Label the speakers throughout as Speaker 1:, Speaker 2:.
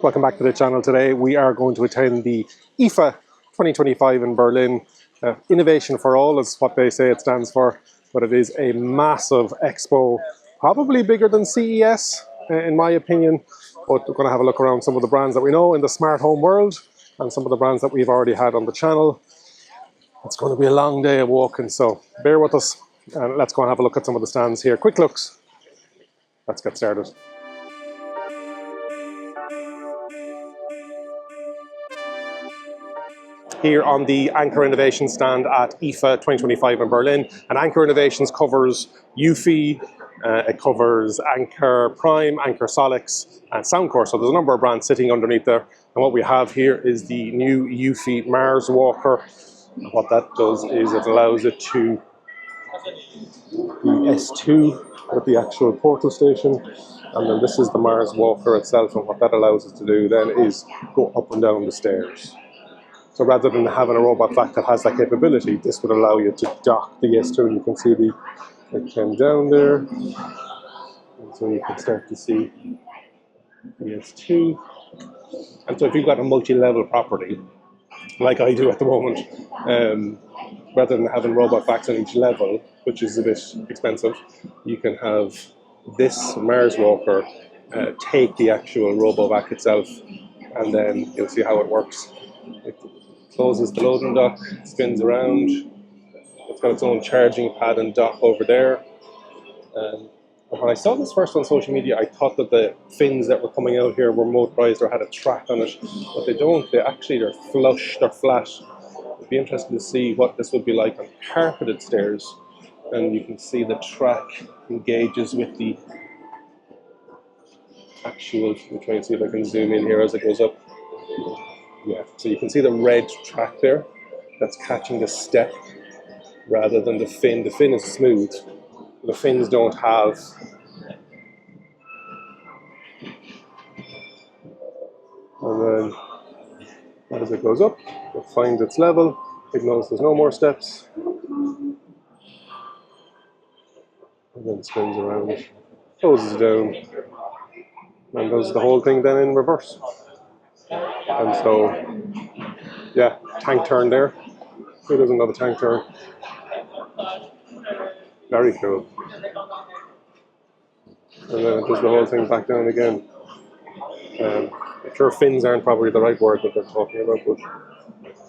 Speaker 1: Welcome back to the channel. Today we are going to attend the IFA 2025 in Berlin. Innovation for All is what they say it stands for, but it is a massive expo, probably bigger than CES in my opinion. But we're going to have a look around some of the brands that we know in the smart home world and some of the brands that we've already had on the channel. It's going to be a long day of walking, so bear with us and let's go and have a look at some of the stands here. Quick looks. Let's get started. Here on the Anker Innovation stand at IFA 2025 in Berlin. And Anker Innovations covers Eufy, it covers Anker Prime, Anker Solix, and Soundcore. So there's a number of brands sitting underneath there. And what we have here is the new Eufy MarsWalker. And what that does is it allows it to the S2 with the actual portal station. And then this is the MarsWalker itself. And what that allows us to do then is go up and down the stairs. So rather than having a robot vac that has that capability, this would allow you to dock the S2, and you can see it came down there. And so you can start to see the S2. And so if you've got a multi-level property, like I do at the moment, rather than having robot vacs on each level, which is a bit expensive, you can have this MarsWalker take the actual RoboVac itself, and then you'll see how it works. It closes the loading dock, spins around, it's got its own charging pad and dock over there. And when I saw this first on social media, I thought that the fins that were coming out here were motorized or had a track on it, but they don't. They're flush, they're flat. It'd be interesting to see what this would be like on carpeted stairs. And you can see the track engages with the actual, I'm trying to see if I can zoom in here as it goes up. Yeah, so you can see the red track there that's catching the step rather than the fin. The fin is smooth. The fins don't have and then as it goes up, it finds its level, it knows there's no more steps, and then spins around, closes down, and does the whole thing then in reverse. And so, yeah, tank turn there. Here there's another tank turn. Very cool. And then it does the whole thing back down again. I'm sure fins aren't probably the right word that they're talking about, but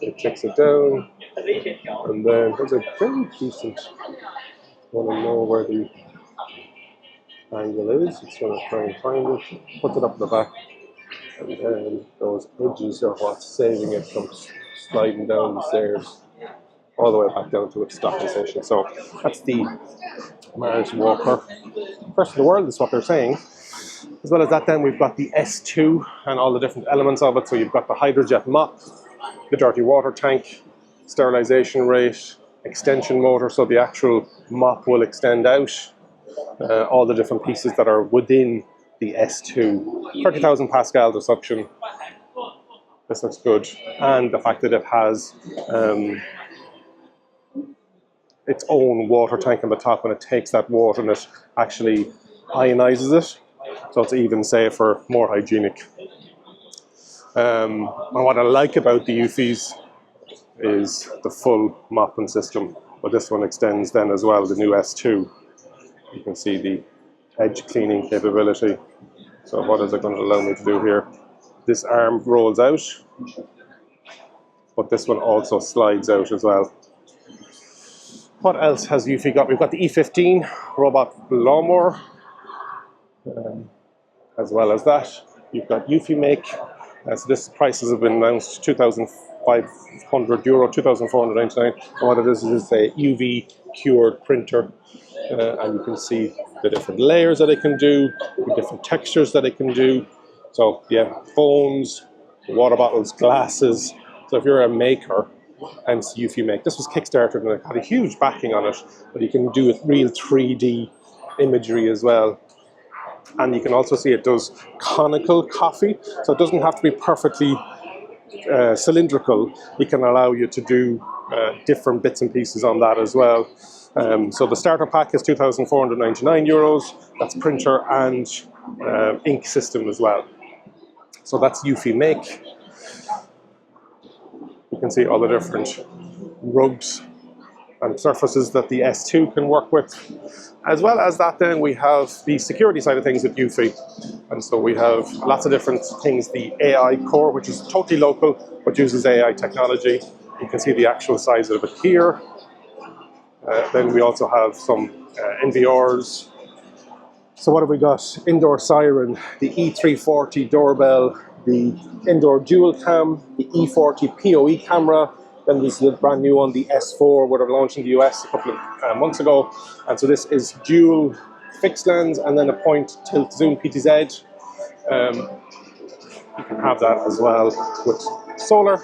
Speaker 1: it kicks it down. And then there's a very decent, I want to know where the angle is. It's going to try and find it. Puts it up the back. And then those edges are what's saving it from sliding down the stairs all the way back down to its docking station. So that's the MarsWalker. First in the world is what they're saying. As well as that, then we've got the S2 and all the different elements of it. So you've got the hydrojet mop, the dirty water tank, sterilization rate, extension motor, so the actual mop will extend out. All the different pieces that are within the S2, 30,000 pascals of suction. This looks good, and the fact that it has its own water tank on the top, and it takes that water and it actually ionizes it, so it's even safer, more hygienic. And what I like about the Eufys is the full mopping system, but this one extends then as well, the new S2. You can see the edge cleaning capability. So what is it going to allow me to do here? This arm rolls out, but this one also slides out as well. What else has Eufy got? We've got the E15 Robot Lawn Mower. As well as that, you've got Eufy Make. So this prices have been announced, €2,500, €2,499. And what it is a UV cured printer. And you can see the different layers that it can do, the different textures that it can do. So yeah, phones, water bottles, glasses. So if you're a maker, hence Eufy Make. This was Kickstarted and it had a huge backing on it, but you can do real 3D imagery as well. And you can also see it does conical coffee, so it doesn't have to be perfectly cylindrical. It can allow you to do different bits and pieces on that as well. So the starter pack is €2,499. That's printer and ink system as well. So that's Eufy Make. You can see all the different rugs and surfaces that the S2 can work with. As well as that, then we have the security side of things with Eufy. And so we have lots of different things. The AI core, which is totally local, but uses AI technology. You can see the actual size of it here. Then we also have some NVRs. So what have we got? Indoor siren, the E340 doorbell, the indoor dual cam, the E40 PoE camera. Then this is a brand new one, the S4, would have launched in the US a couple of months ago. And so this is dual fixed lens and then a point tilt zoom PTZ. You can have that as well with solar,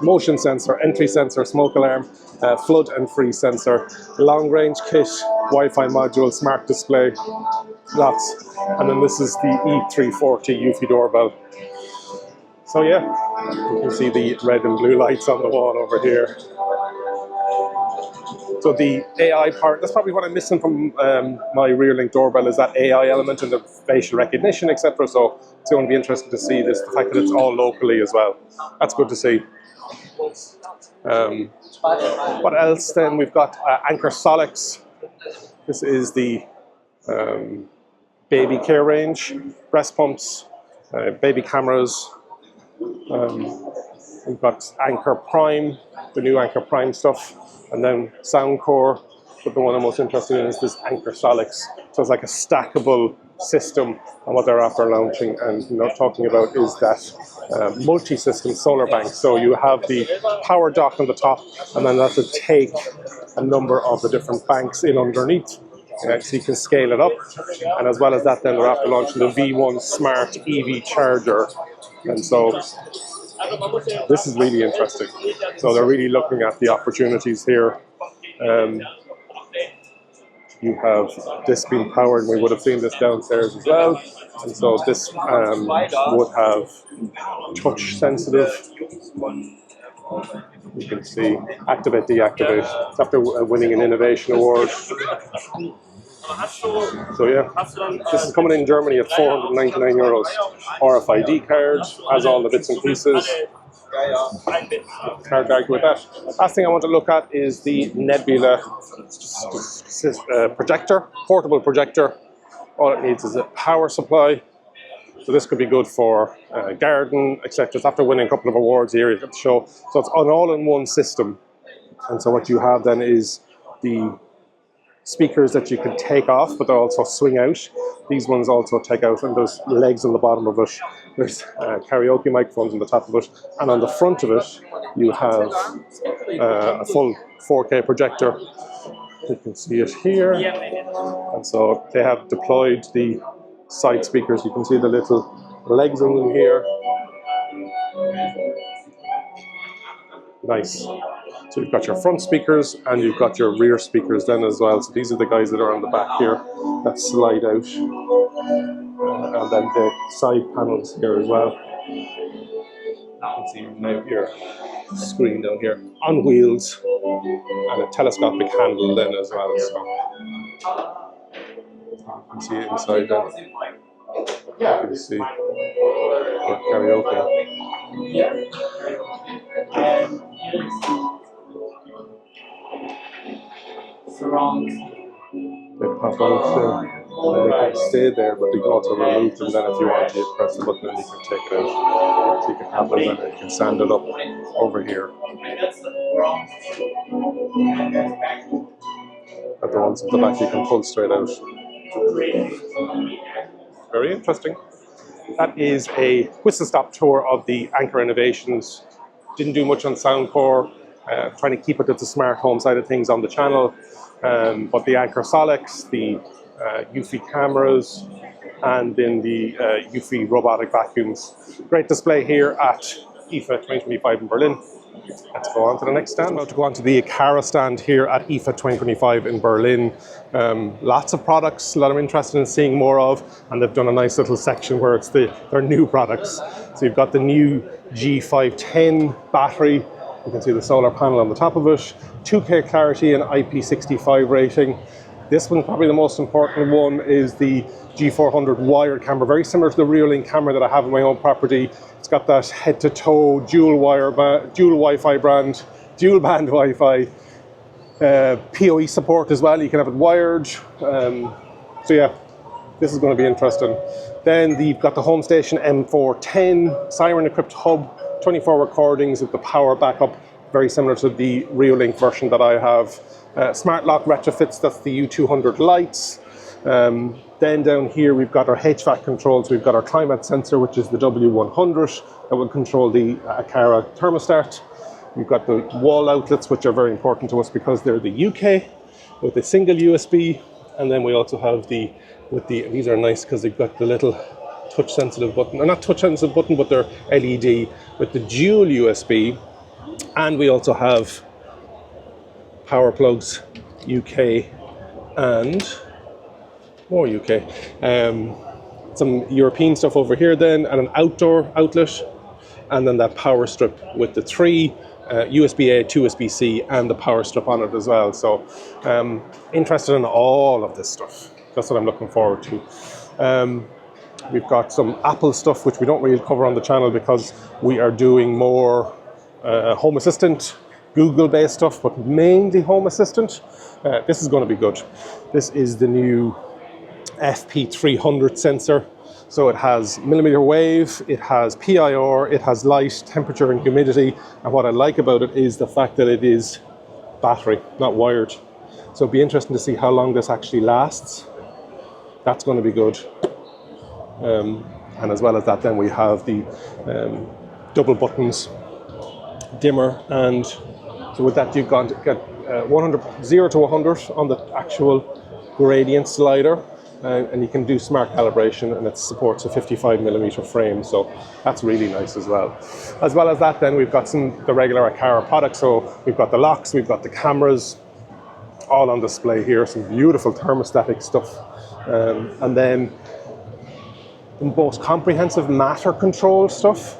Speaker 1: motion sensor, entry sensor, smoke alarm, flood and freeze sensor, long range kit, Wi-Fi module, smart display, lots. And then this is the E340 Eufy doorbell. So yeah, you can see the red and blue lights on the wall over here. So the AI part, that's probably what I'm missing from my Reolink doorbell, is that AI element and the facial recognition, etc. So it's going to be interesting to see this, the fact that it's all locally as well. That's good to see. What else then? We've got Anker Solix. This is the baby care range, breast pumps, baby cameras. We've got Anker Prime, the new Anker Prime stuff, and then Soundcore. But the one I'm most interested in is this Anker Solix. So it's like a stackable system, and what they're after launching and talking about is that multi-system solar bank. So you have the power dock on the top, and then that will take a number of the different banks in underneath. So you can scale it up, and as well as that, then they're after launching the V1 Smart EV Charger, and so this is really interesting. So they're really looking at the opportunities here. You have this being powered, and we would have seen this downstairs as well. And so this would have touch sensitive. You can see activate, deactivate. It's after winning an innovation award. So yeah, this is coming in Germany at €499. RFID card, has all the bits and pieces. Hard to argue with that. Last thing I want to look at is the Nebula projector, portable projector. All it needs is a power supply. So this could be good for garden, etc. It's after winning a couple of awards here, you get to show. So it's an all-in-one system. And so what you have then is the speakers that you can take off, but they also swing out. These ones also take out, and there's legs on the bottom of it. There's karaoke microphones on the top of it, and on the front of it, you have a full 4K projector. You can see it here, and so they have deployed the side speakers. You can see the little legs on them here. Nice. So you've got your front speakers and you've got your rear speakers then as well. So these are the guys that are on the back here that slide out. And then the side panels here as well. You can see now your screen down here on wheels and a telescopic handle then as well. So you can see it inside then. You can see karaoke. They pop out and they can stay there, but you can also remove them then if you want to. You press the button and you can take it out. So you can have them and you can stand it up over here. And the ones at the back you can pull straight out. Very interesting. That is a whistle-stop tour of the Anker innovations. Didn't do much on Soundcore, trying to keep it to the smart home side of things on the channel. But the Anker Solix, the Eufy cameras, and then the Eufy Robotic Vacuums. Great display here at IFA 2025 in Berlin. Let's go on to the next stand. I'm about to go on to the Aqara stand here at IFA 2025 in Berlin. Lots of products, a lot I'm interested in seeing more of, and they've done a nice little section where it's their new products. So you've got the new G510 battery. You can see the solar panel on the top of it, 2K clarity and IP65 rating. This one's probably the most important one, is the G400 wired camera, very similar to the Reolink camera that I have in my own property. It's got that head-to-toe dual Wi-Fi brand, dual band Wi-Fi, PoE support as well. You can have it wired. So yeah, this is going to be interesting. Then you've got the home station M410 siren equipped hub, 24 recordings with the power backup, very similar to the Reolink version that I have. Smart lock retrofits, that's the U200 lights. Then down here we've got our HVAC controls. We've got our climate sensor, which is the W100, that will control the Aqara thermostat. We've got the wall outlets, which are very important to us because they're the UK with a single USB. And then we also have these are nice because they've got the little touch sensitive button, or not touch sensitive button, but they're LED with the dual USB. And we also have power plugs, UK and more UK. Some European stuff over here then, and an outdoor outlet, and then that power strip with the 3 USB-A, 2 USB-C, and the power strip on it as well. So interested in all of this stuff. That's what I'm looking forward to. We've got some Apple stuff, which we don't really cover on the channel because we are doing more Home Assistant, Google-based stuff, but mainly Home Assistant. This is going to be good. This is the new FP300 sensor. So it has millimeter wave, it has PIR, it has light, temperature and humidity. And what I like about it is the fact that it is battery, not wired. So it'll be interesting to see how long this actually lasts. That's going to be good. And as well as that, then we have the double buttons, dimmer, and so with that you've got 0 to 100 on the actual gradient slider. And you can do smart calibration, and it supports a 55mm frame, so that's really nice as well. As well as that, then we've got the regular Aqara products. So we've got the locks, we've got the cameras, all on display here. Some beautiful thermostatic stuff, and then the most comprehensive matter control stuff.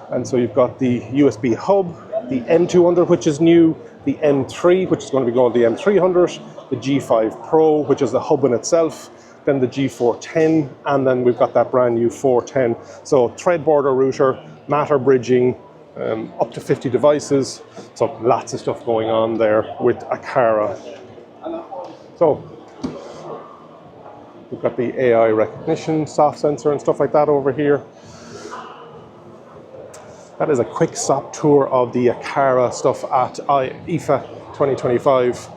Speaker 1: And so you've got the USB hub, the M200, which is new, the M3, which is going to be called the M300, the G5 Pro, which is the hub in itself, then the G410, and then we've got that brand new 410. So thread border router, matter bridging, up to 50 devices. So lots of stuff going on there with Aqara. So we've got the AI recognition, soft sensor and stuff like that over here. That is a quick stop tour of the Aqara stuff at IFA 2025.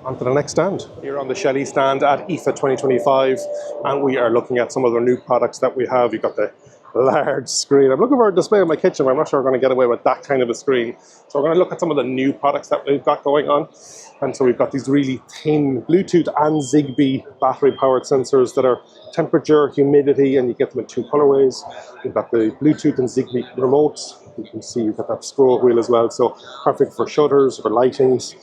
Speaker 1: On to the next stand. Here on the Shelly stand at IFA 2025, and we are looking at some of the new products that we have. You've got the large screen. I'm looking for a display in my kitchen, but I'm not sure we're going to get away with that kind of a screen. So we're going to look at some of the new products that we've got going on. And so we've got these really thin Bluetooth and Zigbee battery-powered sensors that are temperature, humidity, and you get them in 2 colorways. We've got the Bluetooth and Zigbee remotes. You can see you've got that scroll wheel as well, so perfect for shutters, for lightings.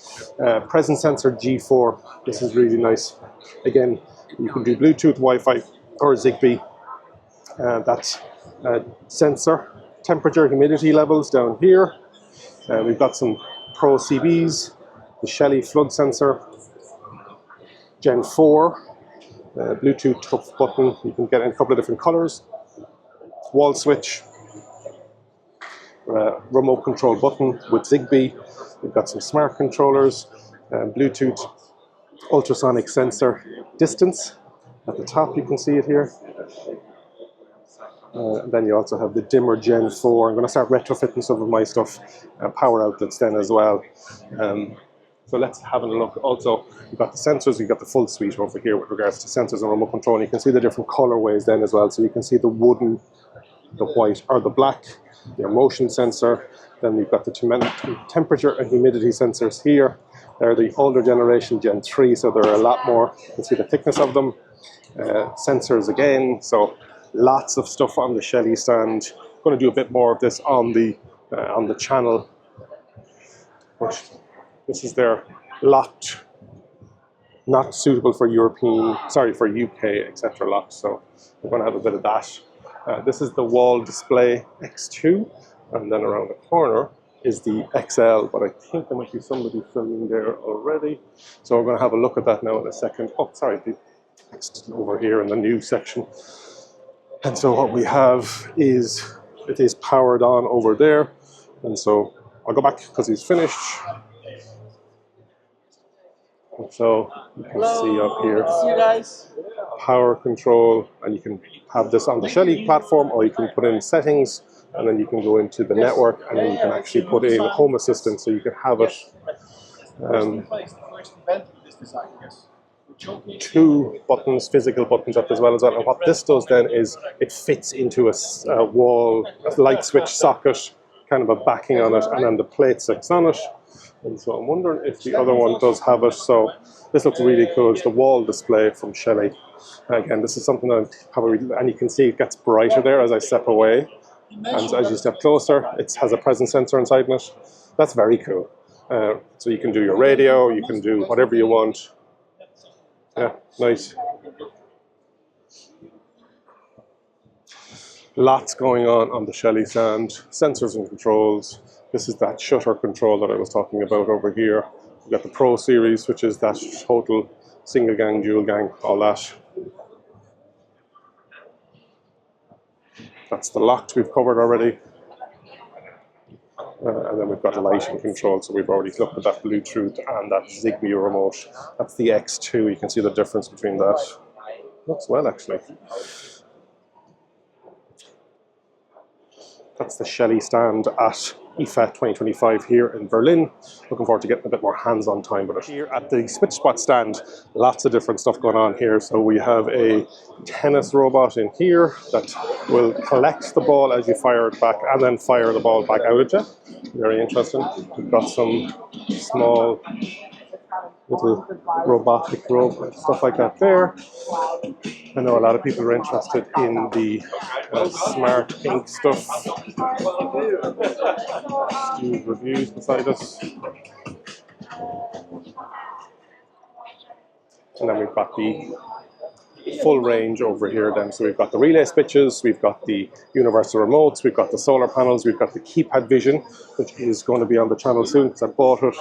Speaker 1: Presence sensor G4. This is really nice. Again, you can do Bluetooth, Wi-Fi, or Zigbee. That's sensor temperature, humidity levels down here. We've got some Pro CBs. The Shelly flood sensor, Gen 4, Bluetooth tough button, you can get in a couple of different colors, wall switch, remote control button with Zigbee. We've got some smart controllers, Bluetooth ultrasonic sensor distance at the top, you can see it here. And then you also have the dimmer Gen 4. I'm going to start retrofitting some of my stuff, power outlets then as well. So let's have a look. Also, you've got the sensors, you've got the full suite over here with regards to sensors and remote control. And you can see the different colorways then as well. So you can see the wooden, the white, or the black, your motion sensor. Then we've got the temperature and humidity sensors here. They're the older generation, Gen 3, so there are a lot more. You can see the thickness of them. Sensors again, so lots of stuff on the Shelly stand. I'm going to do a bit more of this on the channel. But this is their locked, not suitable for for UK, etc. lock. So we're going to have a bit of that. This is the wall display X2, and then around the corner is the XL, but I think there might be somebody filming there already. So we're going to have a look at that now in a second. Oh, sorry, it's over here in the new section. And so what we have is, it is powered on over there. And so I'll go back because he's finished. And so you can see up here, power control, and you can have this on the Shelly platform, or you can put in settings, and then you can go into the network, and then you can actually put in Home Assistant, so you can have it. Two buttons, physical buttons up as well. And what this does then is it fits into a wall, a light switch socket, kind of a backing on it, and then the plate sits on it. And so I'm wondering if the other one does have it. So this looks really cool. It's the wall display from Shelly. Again, this is something that probably, and you can see it gets brighter there as I step away. And as you step closer, it has a presence sensor inside it. That's very cool. So you can do your radio, you can do whatever you want. Yeah, nice. Lots going on the Shelly stand. Sensors and controls. This is that shutter control that I was talking about over here. We've got the Pro Series, which is that total single gang, dual gang, all that. That's the locked we've covered already. And then we've got lighting control, so we've already looked at that Bluetooth and that Zigbee remote. That's the X2, you can see the difference between that. Looks well, actually. That's the Shelly stand at IFA 2025 here in Berlin. Looking forward to getting a bit more hands-on time with it. Here at the SwitchBot stand, lots of different stuff going on here. So we have a tennis robot in here that will collect the ball as you fire it back and then fire the ball back out at you. Very interesting. We've got some small little robotic robot, stuff like that there. I know a lot of people are interested in the smart ink stuff. Steve reviews beside us. And then we've got the full range over here then. So we've got the relay switches, we've got the universal remotes, we've got the solar panels, we've got the keypad vision, which is going to be on the channel soon because I bought it,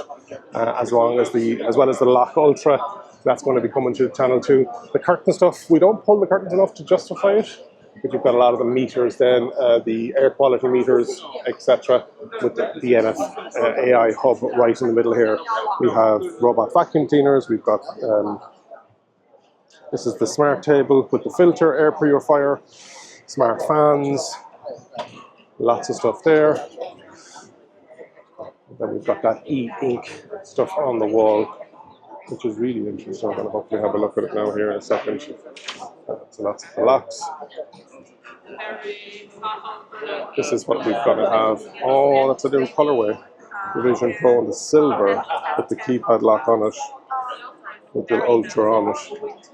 Speaker 1: as well as the Lock Ultra. That's going to be coming to channel 2. The curtain stuff, we don't pull the curtains enough to justify it, but you've got a lot of the meters then, the air quality meters, etc. with the NF AI hub right in the middle here. We have robot vacuum cleaners, we've got this is the smart table with the filter, air purifier, smart fans, lots of stuff there. And then we've got that e-ink stuff on the wall, which is really interesting. I'm going to hopefully have a look at it now here in a second. So lots of the locks. This is what we've got to have. Oh, that's a new colorway. The Vision Pro and the silver with the keypad lock on it, with the Ultra on it.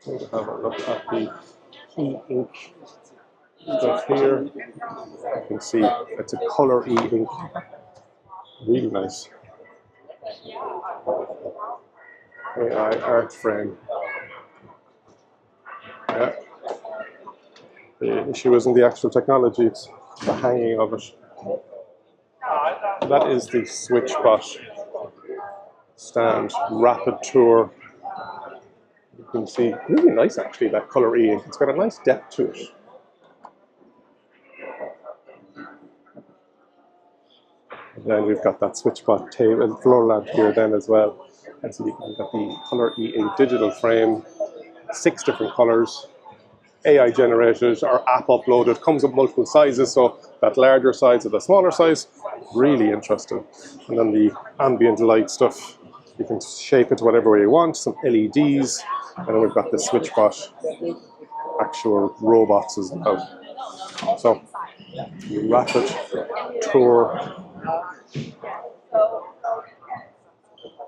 Speaker 1: We'll have a look at the e-ink stuff here. You can see it's a color e-ink. Really nice. AI art frame. Yeah. The issue isn't the actual technology, it's the hanging of it. That is the SwitchBot stand Rapid Tour. You can see, really nice actually, that colour E. It's got a nice depth to it. And then we've got that SwitchBot table, floor lamp here then as well. And so you've got the colour E8 digital frame, 6 different colours, AI generated or app uploaded, comes with multiple sizes, so that larger size or the smaller size, really interesting. And then the ambient light stuff, you can shape it to whatever way you want, some LEDs, and then we've got the SwitchBot actual robots as well. So, Rapid Tour.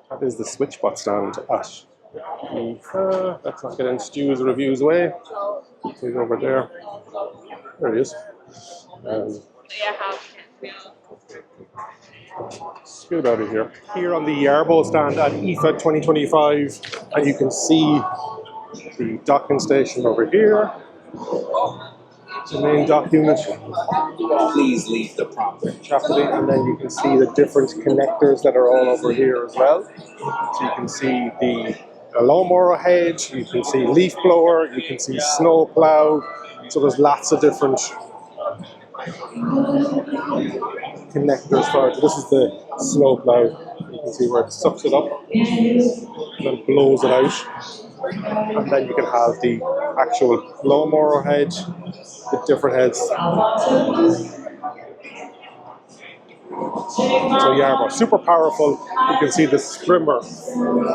Speaker 1: That is the SwitchBot stand at let's not get in Stu's reviews way. He's over there. There he is. Scoot out of here. Here on the Yarbo stand at IFA 2025, and you can see the docking station over here. the main dock unit.
Speaker 2: Please leave the proper.
Speaker 1: And then you can see the different connectors that are all over here as well. So you can see the lawnmower head, you can see leaf blower, you can see snow plow. So there's lots of different connectors for it. This is the snow plow. You can see where it sucks it up and then blows it out. And then you can have the actual lawnmower head with different heads. So Yarbo, super powerful. You can see the strimmer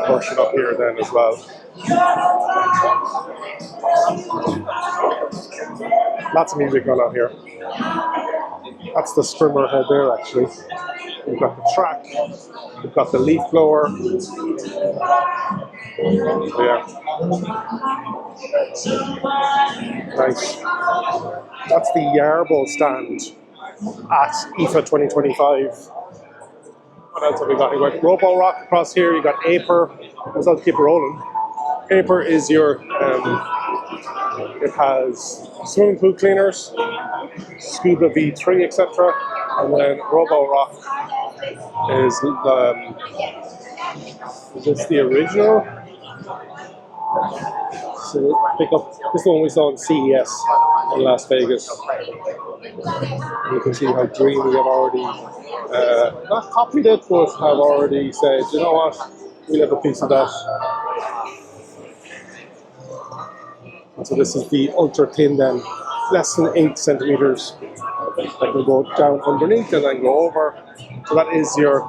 Speaker 1: version up here then as well. Lots of music going on here. That's the strimmer head there actually. We've got the track, we've got the leaf blower. Yeah. Nice. That's the Yarbo stand at IFA 2025. What else have we got? We've got Roborock across here, you got Aper. Let's not keep it rolling. Aper is your, it has swimming pool cleaners, Scuba V3, etc. And then Roborock is this the original? So pick up this one we saw in CES in Las Vegas. You can see how Dreame have already not copied it, but have already said, you know what, we'll have a piece of that. And so this is the ultra thin then, less than 8 centimeters. That will go down underneath and then go over. So that is your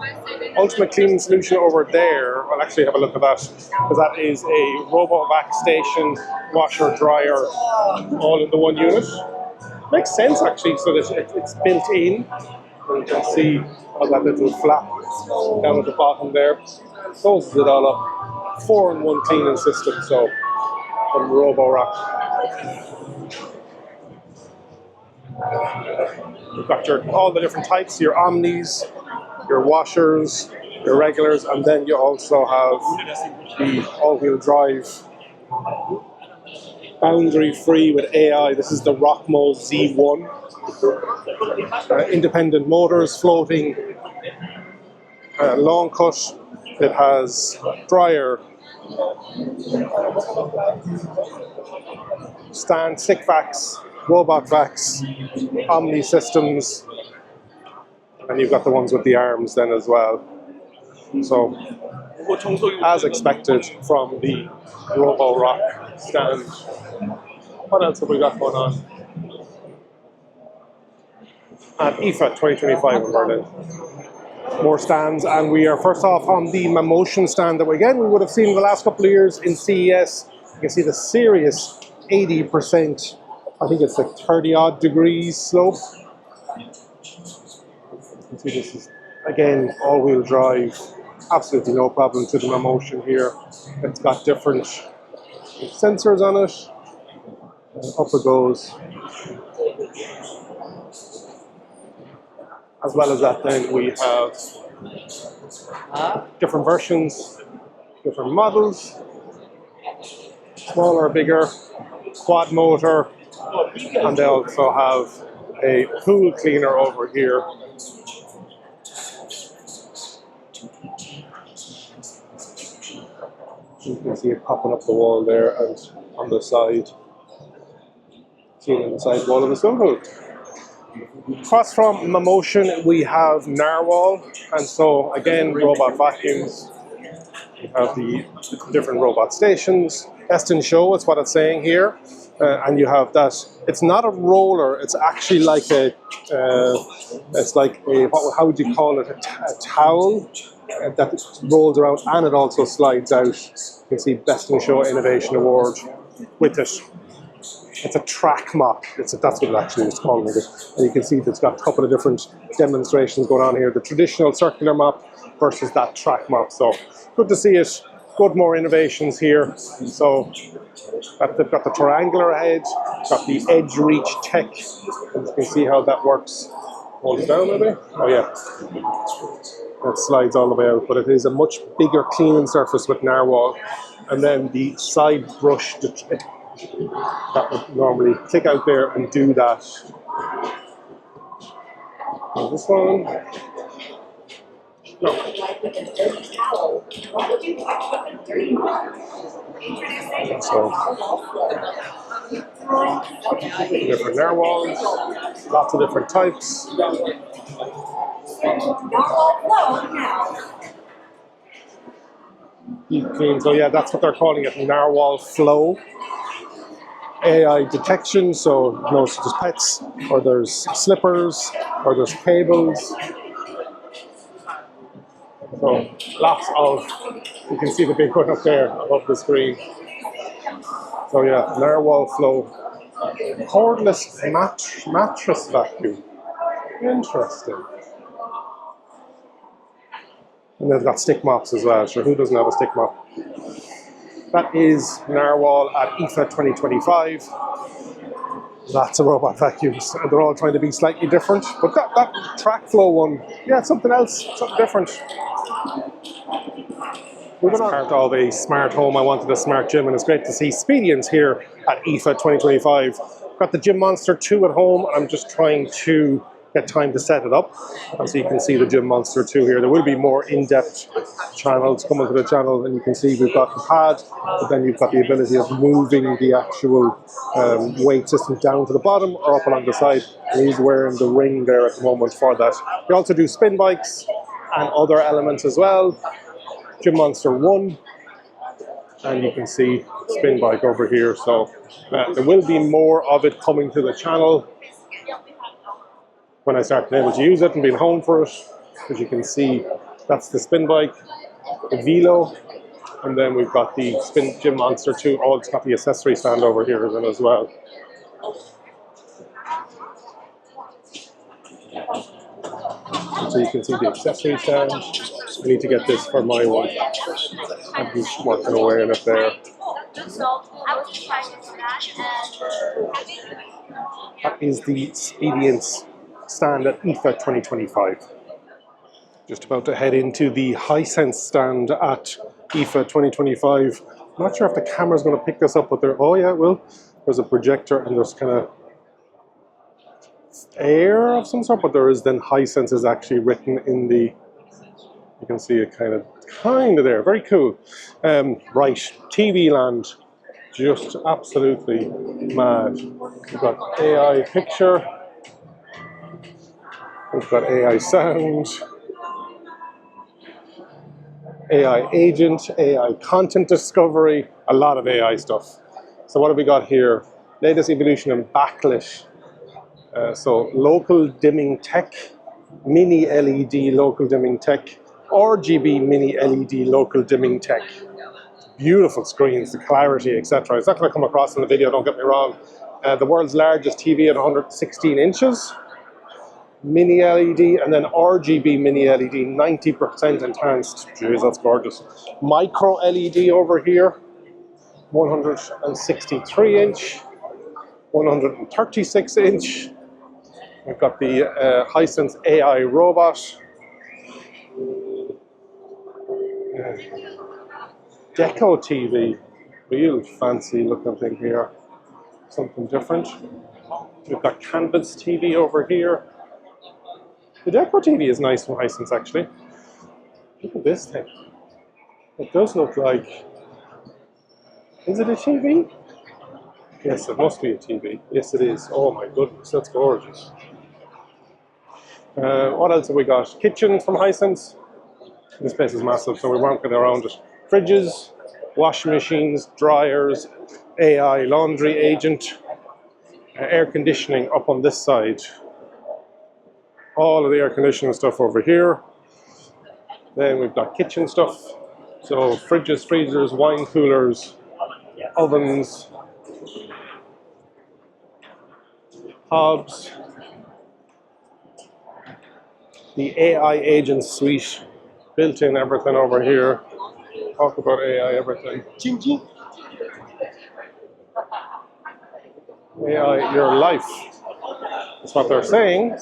Speaker 1: ultimate cleaning solution over there. I'll actually have a look at that, because that is a RoboVac station, washer, dryer, all in the one unit. Makes sense actually, so that it's built in. And you can see how that little flap down at the bottom there closes it all up. 4-in-1 cleaning system, so from Roborock. You've got all the different types, your Omnis, your washers, your regulars, and then you also have the all-wheel drive, boundary-free with AI. This is the Rockmo Z1. Independent motors, floating lawn cut. It has dryer, stand stick vacs, robot vacs, Omni systems, and you've got the ones with the arms then as well. So, as expected from the Roborock stand. What else have we got going on? At IFA 2025 in Berlin. More stands, and we are first off on the Mammotion stand that we would have seen in the last couple of years in CES. You can see the serious 80%, I think it's like 30-odd degrees slope. You can see this is, again, all-wheel drive, absolutely no problem to the Mammotion here. It's got different sensors on it, and up it goes. As well as that, then we have different versions, different models, smaller, bigger, quad motor, and they also have a pool cleaner over here. You can see it popping up the wall there and on the side, seen on the side wall of the swimming pool. Across from Mammotion, we have Narwal, and so again, robot vacuums. We have the different robot stations. Best in show, it's what it's saying here. And you have that, it's not a roller, it's actually like a, it's like a, how would you call it, a towel that rolls around, and it also slides out. You can see Best in Show Innovation Award with it. It's a track mop. That's what it actually is called. And you can see it's got a couple of different demonstrations going on here. The traditional circular mop versus that track mop. So good to see it. Good, more innovations here. So they've got the triangular head, got the edge reach tech. And you can see how that works. Hold it down maybe. Oh yeah. That slides all the way out, but it is a much bigger cleaning surface with Narwal. And then the side brush, that would normally click out there and do that. And this one, no. So, different narwhals, lots of different types. Deep clean. So yeah, that's what they're calling it, narwhal flow. AI detection, so most there's pets, or there's slippers, or there's cables. So lots of, you can see the big one up there above the screen. So yeah, narwhal flow. Cordless mattress vacuum. Interesting. And they've got stick mops as well. Sure, who doesn't have a stick mop? That is Narwal at IFA 2025. Lots of robot vacuums, and they're all trying to be slightly different. But that track flow one, yeah, it's something else, something different. As part of a smart home, I wanted a smart gym, and it's great to see Speediance here at IFA 2025. Got the Gym Monster 2 at home. I'm just trying to get time to set it up. As you can see the Gym Monster 2 here. There will be more in-depth channels coming to the channel, and you can see we've got the pad, but then you've got the ability of moving the actual weight system down to the bottom or up along the side. And he's wearing the ring there at the moment for that. We also do spin bikes and other elements as well. Gym Monster 1, and you can see spin bike over here. So there will be more of it coming to the channel when I start being able to use it and being home for it. As you can see, that's the spin bike, the Velo, and then we've got the Gym Monster 2. Oh, it's got the accessory stand over here then as well. So you can see the accessory stand. I need to get this for my one. I'm just working away on it there. That is the Speediance stand at IFA 2025. Just about to head into the Hisense stand at IFA 2025. I'm not sure if the camera's going to pick this up, but there, oh yeah, it will. There's a projector and there's kind of air of some sort, but there is then Hisense is actually written in the, you can see it kind of there, very cool. Right, TV land, just absolutely mad. We've got AI picture, we've got AI sound, AI agent, AI content discovery, a lot of AI stuff. So what have we got here? Latest evolution in backlit. So local dimming tech, mini LED local dimming tech, RGB mini LED local dimming tech. Beautiful screens, the clarity, etc. It's not going to come across in the video, don't get me wrong. The world's largest TV at 116 inches. Mini LED, and then RGB mini LED, 90% enhanced. Jeez, that's gorgeous. Micro LED over here, 163 inch, 136 inch. We've got the Hisense AI robot. Deco TV, real fancy looking thing here. Something different. We've got Canvas TV over here. The Deco TV is nice from Hisense actually. Look at this thing. It does look like, is it a TV? Yes, it must be a TV. Yes, it is. Oh my goodness, that's gorgeous. What else have we got? Kitchen from Hisense. This place is massive, so we won't get around it. Fridges, washing machines, dryers, AI laundry agent, air conditioning up on this side. All of the air conditioning stuff over here. Then we've got kitchen stuff. So fridges, freezers, wine coolers, ovens, hobs. The AI agent suite, built in everything over here. Talk about AI everything. Ching ching. AI your life. That's what they're saying.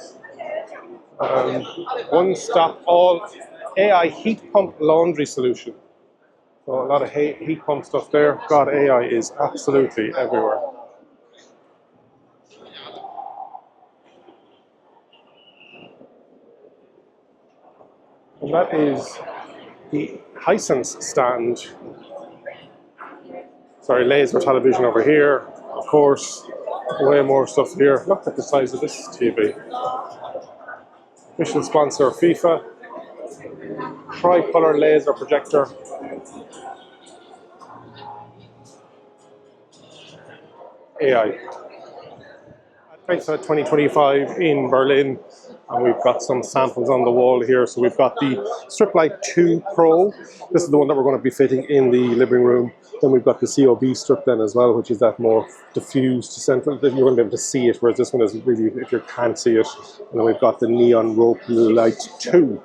Speaker 1: One stop all AI heat pump laundry solution. So a lot of heat pump stuff there. God, AI is absolutely everywhere. And that is the Hisense stand. Sorry, laser television over here. Of course, way more stuff here. Look at the size of this TV. Official sponsor FIFA. Tricolor laser projector. AI. IFA 2025 in Berlin, and we've got some samples on the wall here. So we've got the Strip Light 2 Pro. This is the one that we're going to be fitting in the living room. Then we've got the COB strip then as well, which is that more diffused central. You're going to be able to see it, whereas this one is really, if you can't see it. And then we've got the Neon Rope Light 2.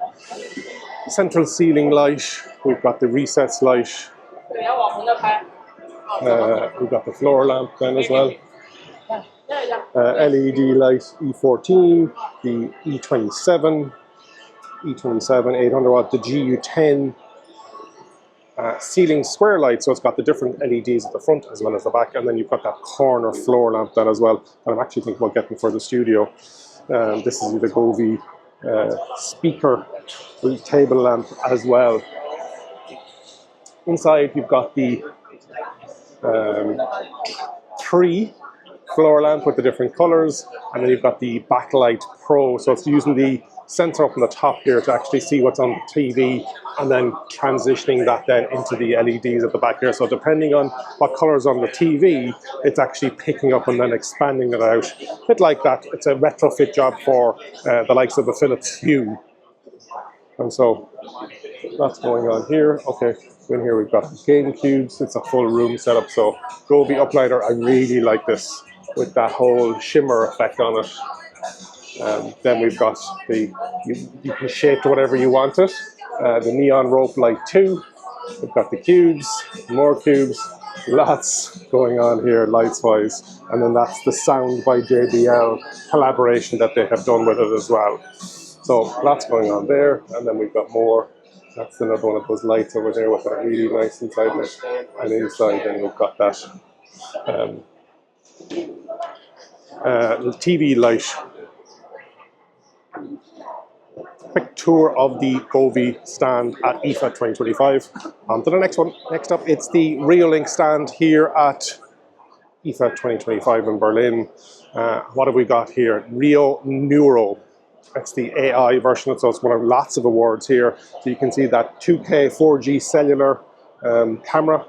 Speaker 1: Central ceiling light. We've got the recess light. We've got the floor lamp then as well. LED light E14, the E27, 800 watt, the GU10, ceiling square light, so it's got the different LEDs at the front as well as the back, and then you've got that corner floor lamp then as well, and I'm actually thinking about getting for the studio. This is the Govee speaker table lamp as well. Inside you've got the 3 floor lamp with the different colors, and then you've got the backlight pro, so it's using the sensor up on the top here to actually see what's on the TV, and then transitioning that then into the LEDs at the back here. So depending on what colors on the TV, it's actually picking up and then expanding it out. A bit like that. It's a retrofit job for the likes of the Philips Hue. And so that's going on here. Okay, in here we've got game cubes. It's a full room setup. So Govee uplighter, I really like this with that whole shimmer effect on it. Then we've got the, you can shape to whatever you want it. The Neon Rope Light 2. We've got the cubes, more cubes, lots going on here lights wise. And then that's the Sound by JBL collaboration that they have done with it as well. So lots going on there. And then we've got more. That's another one of those lights over there with that really nice inside it. And inside then we've got that the TV light. Quick tour of the Govee stand at IFA 2025. On to the next one. Next up, it's the Reolink stand here at IFA 2025 in Berlin. What have we got here? Rio Neuro. That's the AI version, so it's one of lots of awards here. So you can see that 2K 4G cellular camera.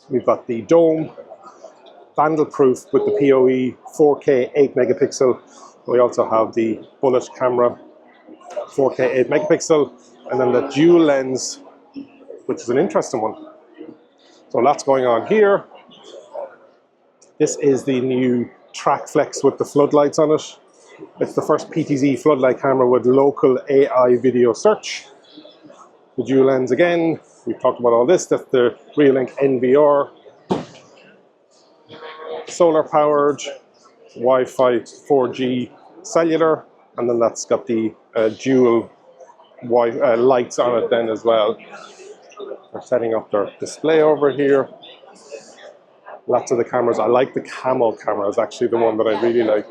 Speaker 1: We've got the dome, vandal-proof with the PoE 4K 8 megapixel. We also have the bullet camera, 4K 8 megapixel, and then the dual lens, which is an interesting one. So lots going on here. This is the new Track Flex with the floodlights on it. It's the first PTZ floodlight camera with local AI video search. The dual lens again. We've talked about all this. That's the Reolink NVR. Solar powered, Wi-Fi 4G cellular, and then that's got the dual lights on it then as well. They're setting up their display over here. Lots of the cameras. I like the camel camera. It's actually the one that I really like.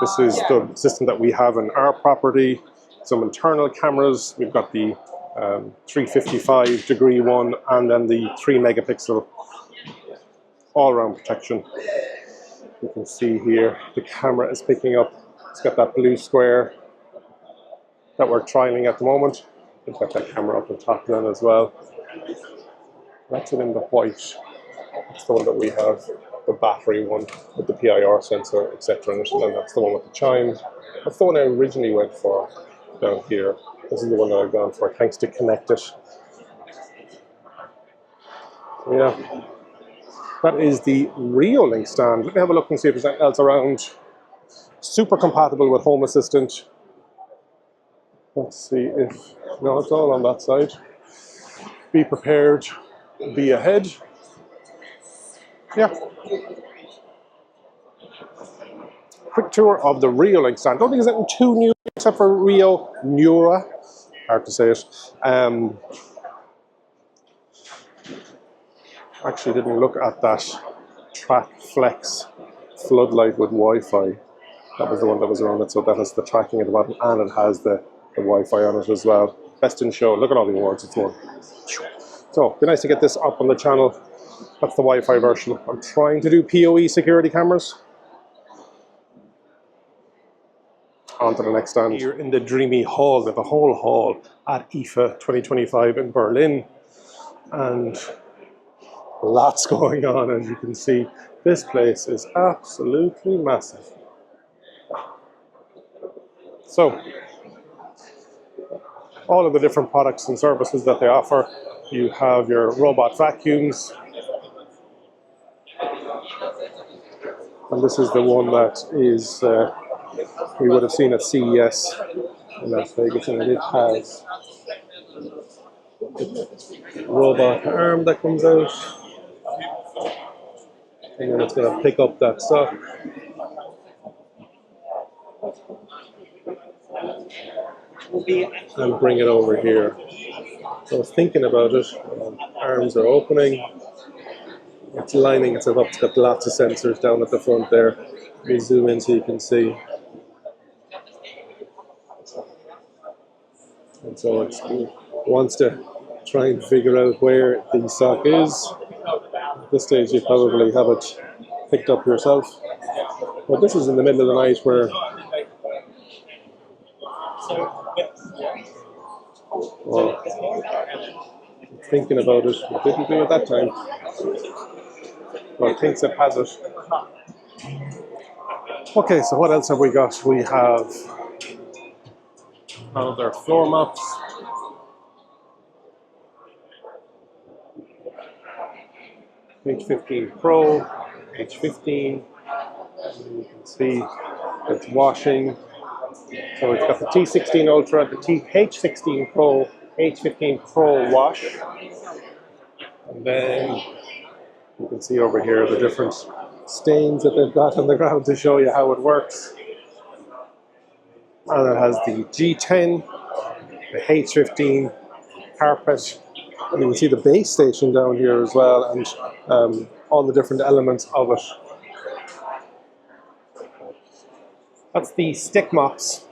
Speaker 1: This is the system that we have in our property. Some internal cameras. We've got the 355 degree one, and then the 3 megapixel all-round protection. You can see here the camera is picking up. It's got that blue square that we're trialing at the moment. We've got that camera up on top then as well. That's it in the white. That's the one that we have, the battery one with the PIR sensor, etc. And then that's the one with the chime. That's the one I originally went for down here. This is the one that I've gone for, thanks to Connect It. So yeah, that is the Reolink stand. Let me have a look and see if there's anything else around. Super compatible with Home Assistant. Let's see if, no, it's all on that side. Be prepared, be ahead. Yeah. Quick tour of the Reolink stand. Don't think there's anything too new except for Rio Neuro. hard to say it. Actually didn't look at that Track Flex floodlight with Wi-Fi. That was the one that was around it, so that has the tracking at the bottom and it has the Wi-Fi on it as well. Best in show. Look at all the awards it's won. So it'd be nice to get this up on the channel. That's the Wi-Fi version. I'm trying to do PoE security cameras. On to the next stand. Here in the Dreame hall, we have a whole hall at IFA 2025 in Berlin. And lots going on, as you can see. This place is absolutely massive. So, all of the different products and services that they offer. You have your robot vacuums. And this is the one that is, we would have seen at CES in Las Vegas, and it has a robot arm that comes out. And then it's going to pick up that stuff. And bring it over here. So I was thinking about it. Arms are opening. It's lining itself up. It's got lots of sensors down at the front there. We zoom in so you can see. And so it wants to try and figure out where the sock is. At this stage you probably have it picked up yourself. But this is in the middle of the night where well, thinking about it, it didn't do it that time. Well, it thinks it has it. Okay, so what else have we got? We have their floor mops. H15 Pro, H15. You can see it's washing. So it's got the T16 Ultra, the H16 Pro, H15 Pro wash. And then you can see over here the different stains that they've got on the ground to show you how it works. And it has the G10, the H15 carpet, and you can see the base station down here as well, and all the different elements of it. That's the stick mops.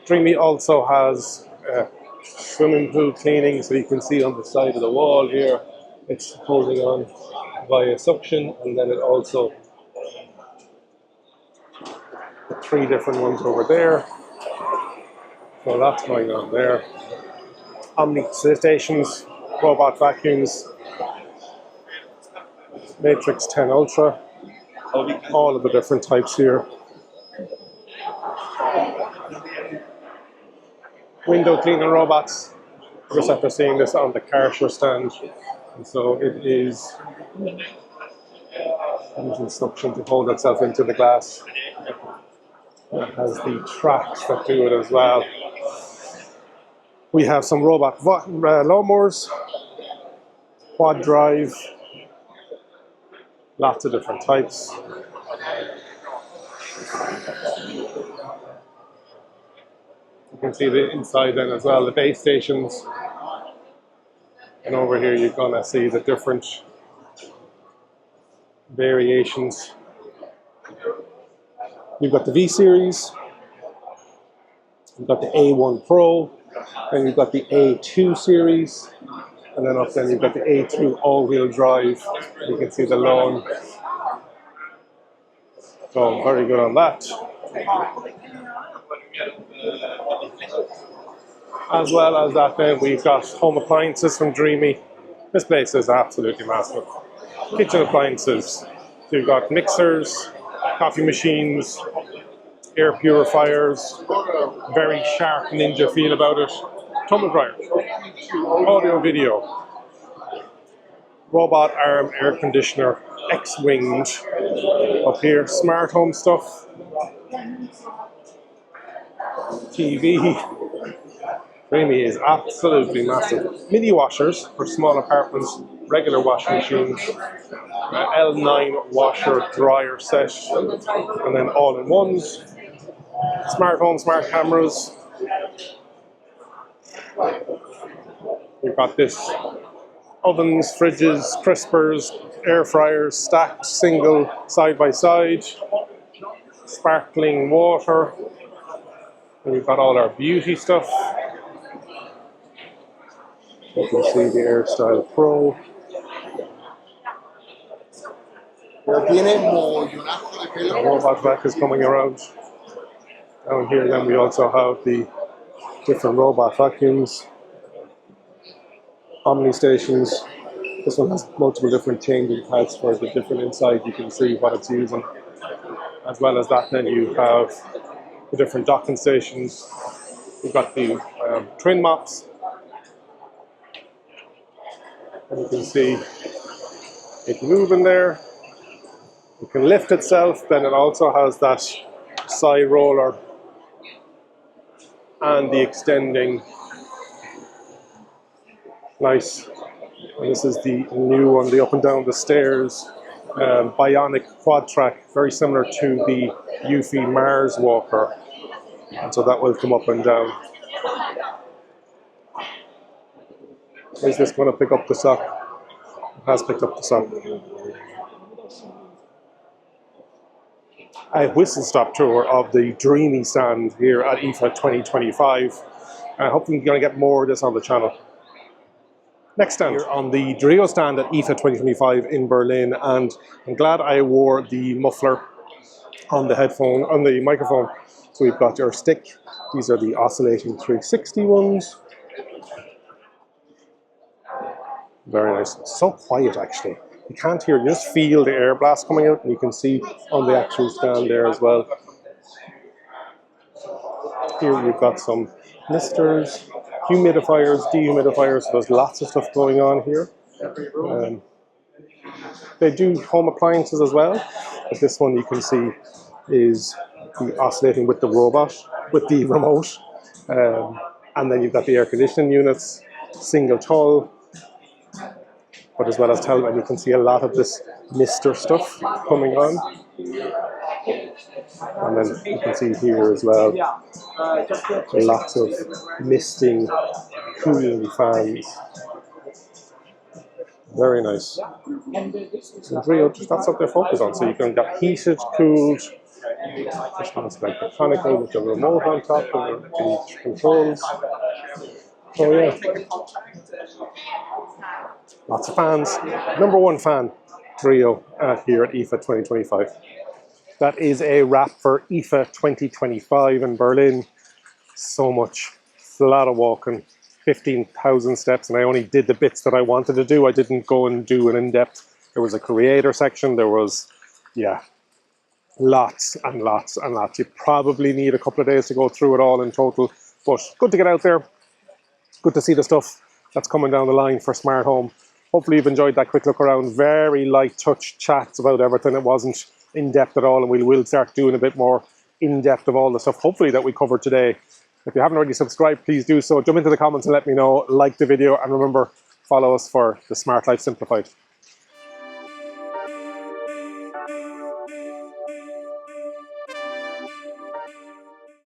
Speaker 1: Dreame also has swimming pool cleaning, so you can see on the side of the wall here, it's holding on via suction, and then it also, the 3 different ones over there. So that's going on there. Omni stations, robot vacuums, Matrix 10 Ultra, all of the different types here. Window cleaning robots, just after seeing this on the Karcher stand. And so it is using suction to hold itself into the glass. It has the tracks that do it as well. We have some robot lawnmowers, quad drive, lots of different types. You can see the inside then as well, the base stations. And over here you're gonna see the different variations. You've got the V series, you've got the A1 Pro, and you've got the A2 series, and then up then you've got the A2 all-wheel drive. You can see the lawn. So very good on that. As well as that then we've got home appliances from Dreame. This place is absolutely massive. Kitchen appliances. So you've got mixers, coffee machines, air purifiers, very sharp ninja feel about it. Tumble dryers, audio video, robot arm air conditioner, X-winged. Up here, smart home stuff, TV. Dreame is absolutely massive. Mini washers for small apartments, regular washing machines, L9 washer dryer set, and then all-in-ones. Smart home, smart cameras. We've got this ovens, fridges, crispers, air fryers, stacked single side by side, sparkling water. And we've got all our beauty stuff. You can see the AirStyle Pro. The robot vac is coming around. Down here then we also have the different robot vacuums. Omni stations. This one has multiple different changing pads for the different inside. You can see what it's using. As well as that, then you have the different docking stations. We've got the twin mops. And you can see it moving there. It can lift itself. Then it also has that side roller and the extending. Nice. And this is the new one, the up and down the stairs bionic quad track, very similar to the Eufy MarsWalker. And so that will come up and down. Is this going to pick up the sock? It has picked up the sock. A whistle-stop tour of the Dreame stand here at IFA 2025. Hopefully you're going to get more of this on the channel. Next stand, here on the Dreo stand at IFA 2025 in Berlin, and I'm glad I wore the muffler on the headphone, on the microphone. So we've got your stick. These are the oscillating 360 ones. Very nice. It's so quiet actually. You can't hear, you just feel the air blast coming out, and you can see on the actual stand there as well. Here you've got some misters, humidifiers, dehumidifiers, so there's lots of stuff going on here. They do home appliances as well, but this one you can see is the oscillating with the robot, with the remote. And then you've got the air conditioning units, single tall, but as well as tell, and you can see a lot of this mister stuff coming on. And then you can see here as well, lots of misting, cooling fans. Very nice. And Dreo, that's what they're focused on. So you can get heated, cooled. This one's like mechanical with the remote on top and the controls. Oh yeah. Lots of fans. Number one fan, Dreo, here at IFA 2025. That is a wrap for IFA 2025 in Berlin. So much. It's a lot of walking. 15,000 steps, and I only did the bits that I wanted to do. I didn't go and do an in-depth. There was a creator section. There was, yeah, lots and lots and lots. You probably need a couple of days to go through it all in total. But good to get out there. Good to see the stuff that's coming down the line for smart home. Hopefully you've enjoyed that quick look around. Very light touch chats about everything. It wasn't in-depth at all, and we will start doing a bit more in-depth of all the stuff, hopefully, that we covered today. If you haven't already subscribed, please do so. Jump into the comments and let me know. Like the video, and remember, follow us for the Smart Life Simplified.